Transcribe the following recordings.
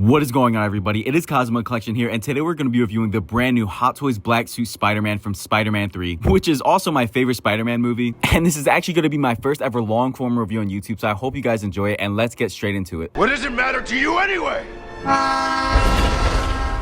What is going on, everybody? It is Cosmo Collection here, and today we're going to be reviewing the brand new Hot Toys Black Suit Spider-Man from Spider-Man 3, which is also my favorite Spider-Man movie. And this is actually going to be my first ever long-form review on YouTube, so I hope you guys enjoy it, and let's get straight into it. What does it matter to you anyway?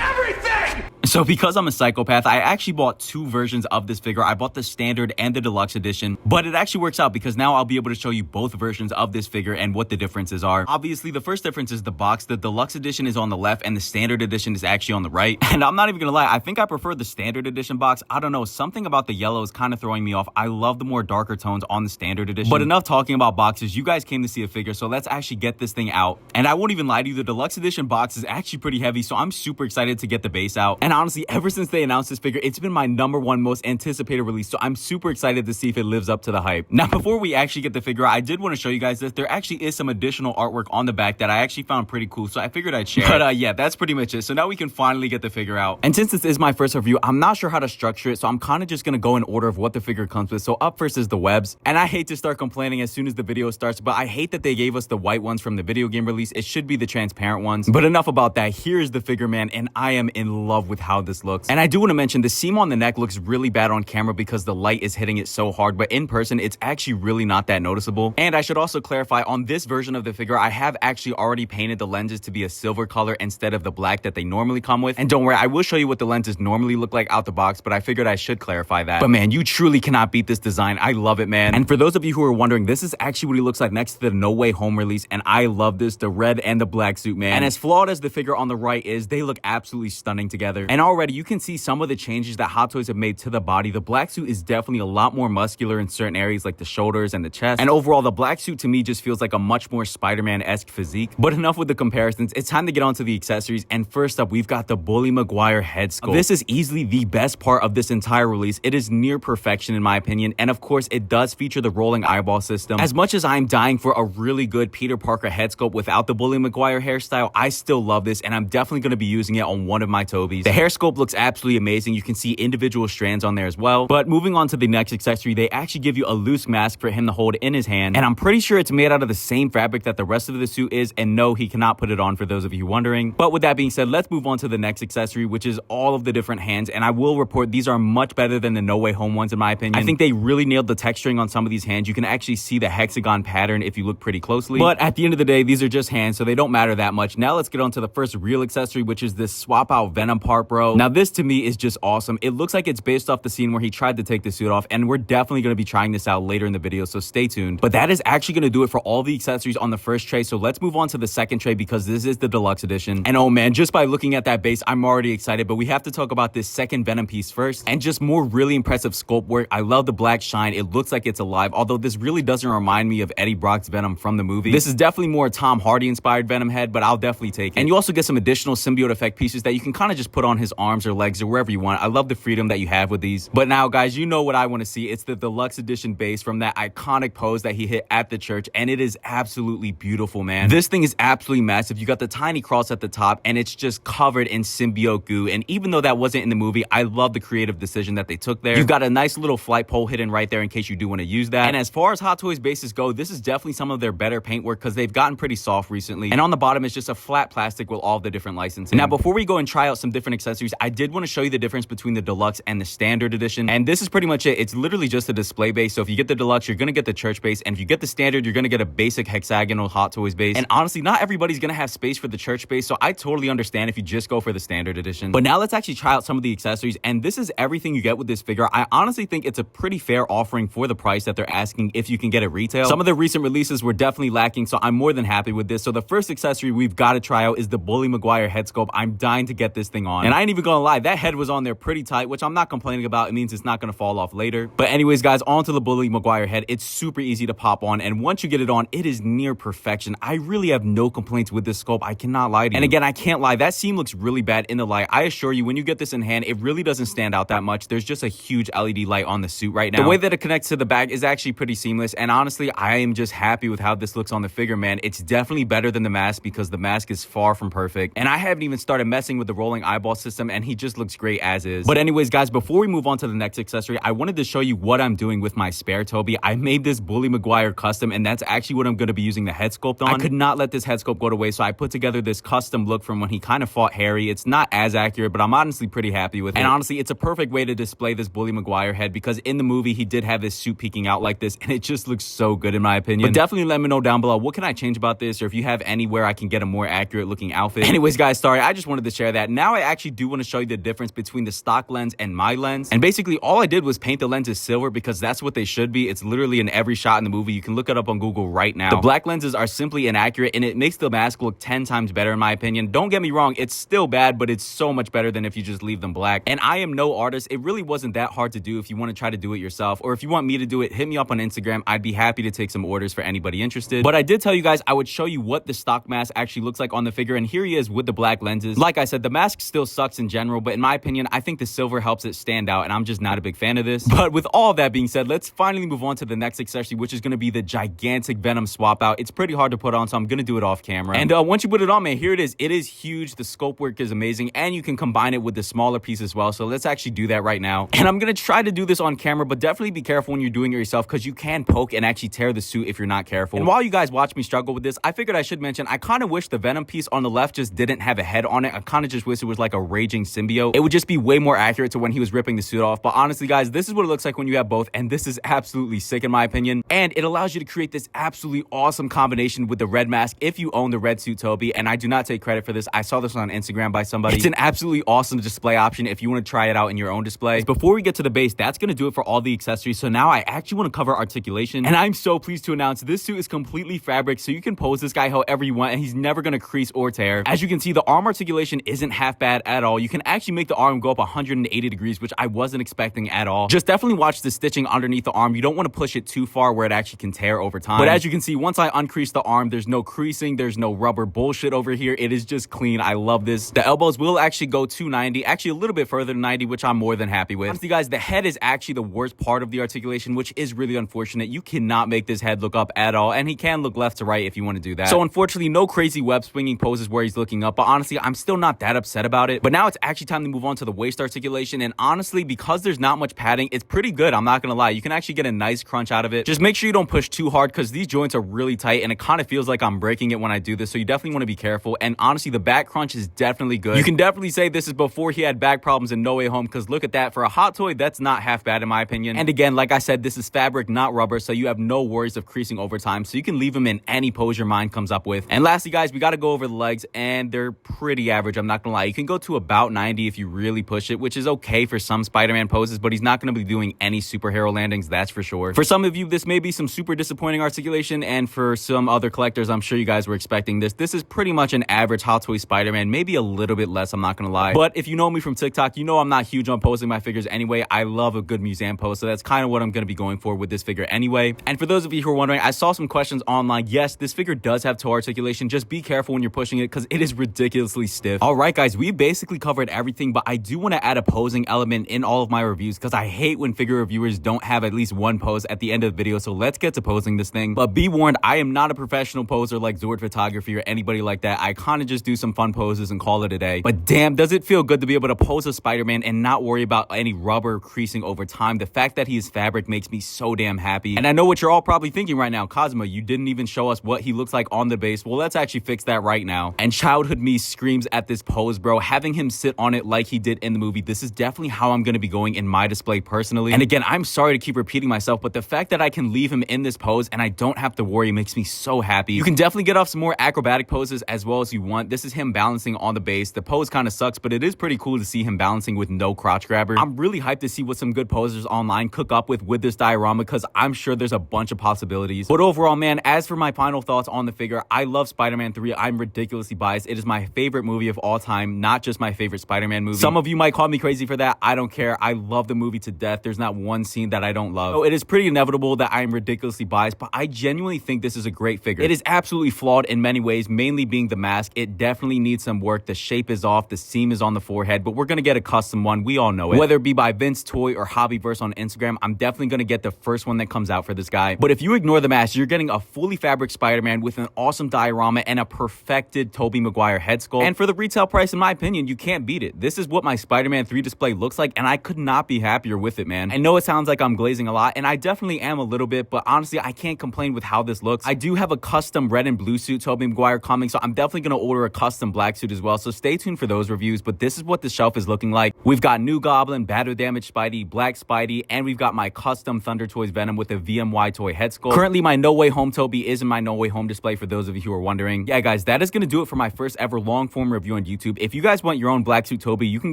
Everything! So because I'm a psychopath, I actually bought two versions of this figure. I bought the standard and the deluxe edition, but it actually works out because now I'll be able to show you both versions of this figure and what the differences are. Obviously, the first difference is the box. The deluxe edition is on the left and the standard edition is actually on the right. And I'm not even gonna lie, I think I prefer the standard edition box. I don't know, something about the yellow is kind of throwing me off. I love the more darker tones on the standard edition. But enough talking about boxes. You guys came to see a figure, so let's actually get this thing out. And I won't even lie to you, the deluxe edition box is actually pretty heavy, so I'm super excited to get the base out. And honestly, ever since they announced this figure, it's been my #1 most anticipated release, so I'm super excited to see if it lives up to the hype. Now, before we actually get the figure, I did want to show you guys this. There actually is some additional artwork on the back that I actually found pretty cool, so I figured I'd share. But yeah, that's pretty much it. So now we can finally get the figure out. And since this is my first review, I'm not sure how to structure it, so I'm kind of just gonna go in order of what the figure comes with. So up first is the webs, and I hate to start complaining as soon as the video starts, but I hate that they gave us the white ones from the video game release. It should be the transparent ones. But enough about that. Here is the figure, man, and I am in love with how this looks. And I do want to mention the seam on the neck looks really bad on camera because the light is hitting it so hard, but in person it's actually really not that noticeable. And I should also clarify, on this version of the figure, I have actually already painted the lenses to be a silver color instead of the black that they normally come with. And don't worry, I will show you what the lenses normally look like out the box, but I figured I should clarify that. But man, you truly cannot beat this design. I love it, man. And for those of you who are wondering, this is actually what he looks like next to the No Way Home release, and I love this, the red and the black suit, man. And as flawed as the figure on the right is, they look absolutely stunning together. And already you can see some of the changes that Hot Toys have made to the body. The black suit is definitely a lot more muscular in certain areas like the shoulders and the chest. And overall, the black suit to me just feels like a much more Spider-Man-esque physique. But enough with the comparisons. It's time to get on to the accessories. And first up, we've got the Bully Maguire head sculpt. This is easily the best part of this entire release. It is near perfection in my opinion. And of course, it does feature the rolling eyeball system. As much as I'm dying for a really good Peter Parker head sculpt without the Bully Maguire hairstyle, I still love this, and I'm definitely going to be using it on one of my Tobies. The hair sculpt looks absolutely amazing. You can see individual strands on there as well. But moving on to the next accessory, they actually give you a loose mask for him to hold in his hand, and I'm pretty sure it's made out of the same fabric that the rest of the suit is, and no, he cannot put it on, for those of you wondering. But with that being said, let's move on to the next accessory, which is all of the different hands. And I will report, these are much better than the No Way Home ones in my opinion. I think they really nailed the texturing on some of these hands. You can actually see the hexagon pattern if you look pretty closely, but at the end of the day, these are just hands, so they don't matter that much. Now let's get on to the first real accessory, which is this swap out Venom part, bro. Now this to me is just awesome. It looks like it's based off the scene where he tried to take the suit off, and we're definitely going to be trying this out later in the video, so stay tuned. But that is actually going to do it for all the accessories on the first tray, so let's move on to the second tray because this is the deluxe edition. And oh man, just by looking at that base, I'm already excited, but we have to talk about this second Venom piece first, and just more really impressive sculpt work. I love the black shine. It looks like it's alive, although this really doesn't remind me of Eddie Brock's Venom from the movie. This is definitely more Tom Hardy inspired Venom head, but I'll definitely take it. And you also get some additional symbiote effect pieces that you can kind of just put on his arms or legs or wherever you want. I love the freedom that you have with these. But now guys, you know what I want to see. It's the deluxe edition base from that iconic pose that he hit at the church, and it is absolutely beautiful, man. This thing is absolutely massive. You got the tiny cross at the top, and it's just covered in symbiote goo. And even though that wasn't in the movie, I love the creative decision that they took there. You've got a nice little flight pole hidden right there in case you do want to use that. And as far as Hot Toys bases go, this is definitely some of their better paint work because they've gotten pretty soft recently. And on the bottom is just a flat plastic with all of the different licensing. Now, before we go and try out some different accessories, I did want to show you the difference between the deluxe and the standard edition. And this is pretty much it. It's literally just a display base. So if you get the deluxe, you're going to get the church base. And if you get the standard, you're going to get a basic hexagonal Hot Toys base. And honestly, not everybody's going to have space for the church base, so I totally understand if you just go for the standard edition. But now let's actually try out some of the accessories. And this is everything you get with this figure. I honestly think it's a pretty fair offering for the price that they're asking if you can get it retail. Some of the recent releases were definitely lacking, so I'm more than happy with this. So the first accessory we've got to try out is the Bully Maguire head sculpt. I'm dying to get this thing on. And I ain't even gonna lie, that head was on there pretty tight, which I'm not complaining about. It means it's not gonna fall off later. But anyways, guys, on to the Bully Maguire head. It's super easy to pop on, and once you get it on, it is near perfection. I really have no complaints with this sculpt. I cannot lie to you. And again, I can't lie, that seam looks really bad in the light. I assure you, when you get this in hand, it really doesn't stand out that much. There's just a huge LED light on the suit right now. The way that it connects to the back is actually pretty seamless, and honestly, I am just happy with how this looks on the figure, man. It's definitely better than the mask because the mask is far from perfect. And I haven't even started messing with the rolling eyeball system custom, and he just looks great as is. But anyways, guys, before we move on to the next accessory, I wanted to show you what I'm doing with my spare Toby. I made this Bully Maguire custom, and that's actually what I'm going to be using the head sculpt on. I could not let this head sculpt go to waste, so I put together this custom look from when he kind of fought Harry. It's not as accurate, but I'm honestly pretty happy with it. And honestly, it's a perfect way to display this Bully Maguire head, because in the movie, he did have this suit peeking out like this, and it just looks so good in my opinion. But definitely let me know down below, what can I change about this, or if you have anywhere I can get a more accurate looking outfit. Anyways, guys, sorry, I just wanted to share that. Now I actually do want to show you the difference between the stock lens and my lens. And basically, all I did was paint the lenses silver, because that's what they should be. It's literally in every shot in the movie. You can look it up on Google right now. The black lenses are simply inaccurate, and it makes the mask look 10 times better in my opinion. Don't get me wrong, it's still bad, but it's so much better than if you just leave them black. And I am no artist. It really wasn't that hard to do if you want to try to do it yourself, or if you want me to do it, hit me up on Instagram. I'd be happy to take some orders for anybody interested. But I did tell you guys I would show you what the stock mask actually looks like on the figure, and here he is with the black lenses. Like I said, the mask still sucks in general, but in my opinion, I think the silver helps it stand out, and I'm just not a big fan of this. But with all that being said, let's finally move on to the next accessory, which is going to be the gigantic Venom swap out. It's pretty hard to put on, so I'm going to do it off camera. And once you put it on, man, here it is. It is huge. The scope work is amazing, and you can combine it with the smaller piece as well. So let's actually do that right now. And I'm going to try to do this on camera, but definitely be careful when you're doing it yourself, because you can poke and actually tear the suit if you're not careful. And while you guys watch me struggle with this, I figured I should mention, I kind of wish the Venom piece on the left just didn't have a head on it. I kind of just wish it was like a raging symbiote. It would just be way more accurate to when he was ripping the suit off. But honestly, guys, this is what it looks like when you have both, and this is absolutely sick in my opinion. And it allows you to create this absolutely awesome combination with the red mask if you own the red suit Toby. And I do not take credit for this. I saw this on Instagram by somebody. It's an absolutely awesome display option if you want to try it out in your own display. Before we get to the base, that's going to do it for all the accessories. So now I actually want to cover articulation, and I'm so pleased to announce this suit is completely fabric, so you can pose this guy however you want, and he's never going to crease or tear. As you can see, the arm articulation isn't half bad at all. You can actually make the arm go up 180 degrees, which I wasn't expecting at all. Just definitely watch the stitching underneath the arm. You don't want to push it too far where it actually can tear over time. But as you can see, once I uncrease the arm, there's no creasing, there's no rubber bullshit over here. It is just clean. I love this. The elbows will actually go to 90, actually a little bit further than 90, which I'm more than happy with. Honestly, guys, the head is actually the worst part of the articulation, which is really unfortunate. You cannot make this head look up at all, and he can look left to right if you want to do that. So unfortunately, no crazy web swinging poses where he's looking up, but honestly, I'm still not that upset about it. But now it's actually time to move on to the waist articulation, and honestly, because there's not much padding, it's pretty good. I'm not gonna lie. You can actually get a nice crunch out of it. Just make sure you don't push too hard, because these joints are really tight, and it kind of feels like I'm breaking it when I do this, so you definitely want to be careful. And honestly, the back crunch is definitely good. You can definitely say this is before he had back problems in No Way Home, because look at that. For a hot toy, that's not half bad in my opinion. And again, like I said, this is fabric, not rubber, so you have no worries of creasing over time, so you can leave them in any pose your mind comes up with. And lastly, guys, we got to go over the legs, and they're pretty average. I'm not gonna lie. You can go to about 90 if you really push it, which is okay for some Spider-Man poses, but he's not gonna be doing any superhero landings, that's for sure. For some of you, this may be some super disappointing articulation, and for some other collectors, I'm sure you guys were expecting this. This is pretty much an average Hot Toy Spider-Man, maybe a little bit less, I'm not gonna lie. But if you know me from TikTok, you know I'm not huge on posing my figures anyway. I love a good museum pose, so that's kind of what I'm gonna be going for with this figure anyway. And for those of you who are wondering, I saw some questions online. Yes, this figure does have toe articulation. Just be careful when you're pushing it, because it is ridiculously stiff. All right, guys, we basically covered everything, but I do want to add a posing element in all of my reviews, because I hate when figure reviewers don't have at least one pose at the end of the video. So let's get to posing this thing. But be warned, I am not a professional poser like Zord Photography or anybody like that. I kind of just do some fun poses and call it a day. But damn, does it feel good to be able to pose a Spider-Man and not worry about any rubber creasing over time. The fact that he is fabric makes me so damn happy. And I know what you're all probably thinking right now. Cosmo, you didn't even show us what he looks like on the base. Well, let's actually fix that right now. And childhood me screams at this pose, bro. Having him sit on it like he did in the movie, this is definitely how I'm going to be going in my display personally. And again, I'm sorry to keep repeating myself, but the fact that I can leave him in this pose and I don't have to worry makes me so happy. You can definitely get off some more acrobatic poses as well as you want. This is him balancing on the base. The pose kind of sucks, but it is pretty cool to see him balancing with no crotch grabber. I'm really hyped to see what some good posers online cook up with this diorama, because I'm sure there's a bunch of possibilities. But overall, man, as for my final thoughts on the figure, I love Spider-Man 3. I'm ridiculously biased. It is my favorite movie of all time, not just my favorite Spider-Man movie. Some of you might call me crazy for that. I don't care. I love the movie to death. There's not one scene that I don't love. So it is pretty inevitable that I'm ridiculously biased, but I genuinely think this is a great figure. It is absolutely flawed in many ways, mainly being the mask. It definitely needs some work. The shape is off. The seam is on the forehead, but we're going to get a custom one. We all know it. Whether it be by Vince Toy or Hobbyverse on Instagram, I'm definitely going to get the first one that comes out for this guy. But if you ignore the mask, you're getting a fully fabric Spider-Man with an awesome diorama and a perfected Tobey Maguire head sculpt. And for the retail price, in my opinion, you can't beat it. This is what my Spider-Man 3 display looks like, and I could not be happier with it, man. I know it sounds like I'm glazing a lot, and I definitely am a little bit, but honestly, I can't complain with how this looks. I do have a custom red and blue suit Tobey Maguire coming, so I'm definitely going to order a custom black suit as well, so stay tuned for those reviews. But this is what the shelf is looking like. We've got New Goblin, Battle Damage Spidey, Black Spidey, and we've got my custom Thunder Toys Venom with a VMY toy head sculpt. Currently, my No Way Home Toby is in my No Way Home display for those of you who are wondering. Yeah, guys, that is going to do it for my first ever long form review on YouTube. If you guys want your own black suit Toby, you can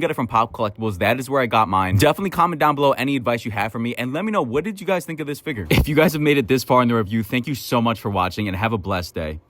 get it from Pop Collectibles. That is where I got mine. Definitely comment down below any advice you have for me, and let me know, what did you guys think of this figure? If you guys have made it this far in the review, thank you so much for watching, and have a blessed day.